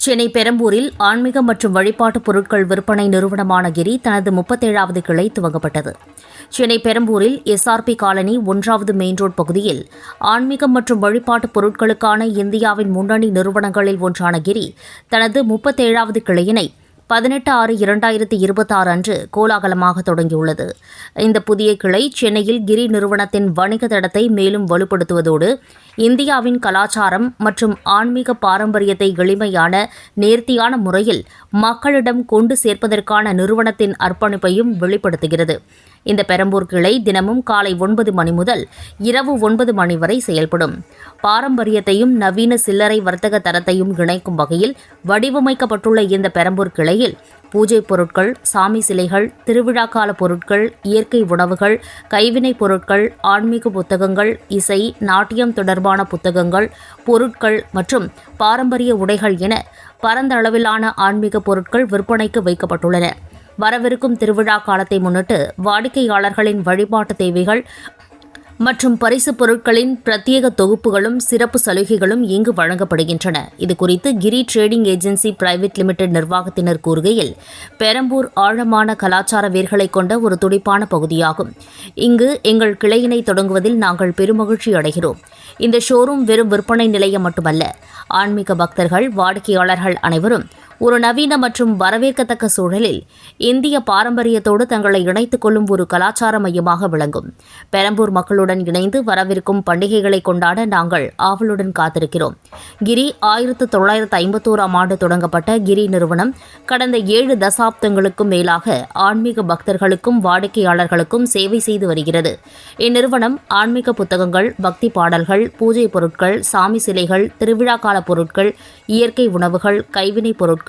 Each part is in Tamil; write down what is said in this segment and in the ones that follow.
சென்னை பெரம்பூரில் ஆன்மீக மற்றும் வழிபாட்டு பொருட்கள் விற்பனை நிறுவனமான கிரி தனது 37வது கிளை துவங்கப்பட்டது. சென்னை பெரம்பூரில் எஸ்ஆர்பி காலனி 1வது மெயின் ரோட் பகுதியில் ஆன்மீகம் மற்றும் வழிபாட்டு பொருட்களுக்கான இந்தியாவின் முன்னணி நிறுவனங்களில் ஒன்றான கிரி தனது 37வது கிளையினை 18/6/2026 அன்று கோலாகலமாக தொடங்கியுள்ளது. இந்த புதிய கிளை சென்னையில் கிரி நிறுவனத்தின் வணிக தடத்தை மேலும் வலுப்படுத்துவதோடு இந்தியாவின் கலாச்சாரம் மற்றும் ஆன்மீக பாரம்பரியத்தை எளிமையான, நேர்த்தியான முறையில் மக்களிடம் கொண்டு சேர்ப்பதற்கான நிறுவனத்தின் அர்ப்பணிப்பையும் வெளிப்படுத்துகிறது. இந்த பெரம்பூர் கிளை தினமும் காலை 9 மணி முதல் இரவு 9 மணி வரை செயல்படும். பாரம்பரியத்தையும் நவீன சில்லறை வர்த்தக தரத்தையும் இணைக்கும் வகையில் வடிவமைக்கப்பட்டுள்ள இந்த பெரம்பூர் கிளையில் பூஜை பொருட்கள், சாமி சிலைகள், திருவிழா கால பொருட்கள், இயற்கை உணவுகள், கைவினைப் பொருட்கள், ஆன்மீக புத்தகங்கள், இசை, நாட்டியம் தொடர்பான புத்தகங்கள், பொருட்கள் மற்றும் பாரம்பரிய உடைகள் என பரந்த அளவிலான ஆன்மீக பொருட்கள் விற்பனைக்கு வைக்கப்பட்டுள்ளன. வரவிருக்கும் திருவிழா காலத்தை முன்னிட்டு வாடிக்கையாளர்களின் வழிபாட்டு தேவைகள் மற்றும் பரிசுப் பொருட்களின் பிரத்யேக தொகுப்புகளும் சிறப்பு சலுகைகளும் இங்கு வழங்கப்படுகின்றன. இதுகுறித்து கிரி ட்ரேடிங் ஏஜென்சி பிரைவேட் லிமிடெட் நிர்வாகத்தினர் கூறுகையில், பெரம்பூர் ஆழமான கலாச்சார வேர்களை கொண்ட ஒரு துடிப்பான பகுதியாகும். இங்கு எங்கள் கிளையினை தொடங்குவதில் நாங்கள் பெருமகிழ்ச்சி அடைகிறோம். இந்த ஷோரூம் வெறும் விற்பனை நிலையம் மட்டுமல்ல, ஆன்மீக பக்தர்கள், வாடிக்கையாளர்கள் அனைவரும் ஒரு நவீன மற்றும் வரவேற்கத்தக்க சூழலில் இந்திய பாரம்பரியத்தோடு தங்களை இணைத்துக் கொள்ளும் ஒரு கலாச்சார மையமாக விளங்கும். பெரம்பூர் மக்களுடன் இணைந்து வரவிருக்கும் பண்டிகைகளை கொண்டாட நாங்கள் ஆவலுடன் காத்திருக்கிறோம். கிரி 1951ஆம் ஆண்டு தொடங்கப்பட்ட கிரி நிறுவனம் கடந்த 7 தசாப்தங்களுக்கும் மேலாக ஆன்மீக பக்தர்களுக்கும் வாடிக்கையாளர்களுக்கும் சேவை செய்து வருகிறது. இந்நிறுவனம் ஆன்மீக புத்தகங்கள், பக்தி பாடல்கள், பூஜை பொருட்கள், சாமி சிலைகள், திருவிழா கால பொருட்கள், இயற்கை உணவுகள், கைவினைப் பொருட்கள்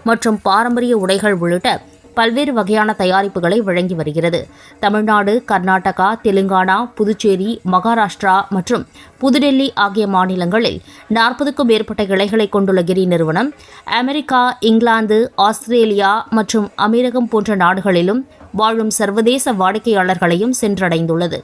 மற்றும் பாரம்பரிய உடைகள் உள்ளிட்ட பல்வேறு வகையான தயாரிப்புகளை வழங்கி வருகிறது. தமிழ்நாடு, கர்நாடகா, தெலுங்கானா, புதுச்சேரி, மகாராஷ்டிரா மற்றும் புதுடெல்லி ஆகிய மாநிலங்களில் 40க்கும் மேற்பட்ட கிளைகளை கொண்டுள்ள கிரி நிறுவனம் அமெரிக்கா, இங்கிலாந்து, ஆஸ்திரேலியா மற்றும் அமீரகம் போன்ற நாடுகளிலும் வாழும் சர்வதேச வாடிக்கையாளர்களையும் சென்றடைந்துள்ளது.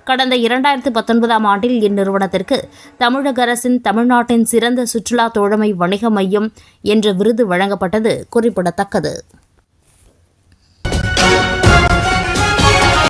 கடந்த 2019ஆம் ஆண்டில் இந்நிறுவனத்திற்கு தமிழக அரசின் தமிழ்நாட்டின் சிறந்த சுற்றுலா தோழமை வணிக மையம் என்ற விருது வழங்கப்பட்டது குறிப்பிடத்தக்கது.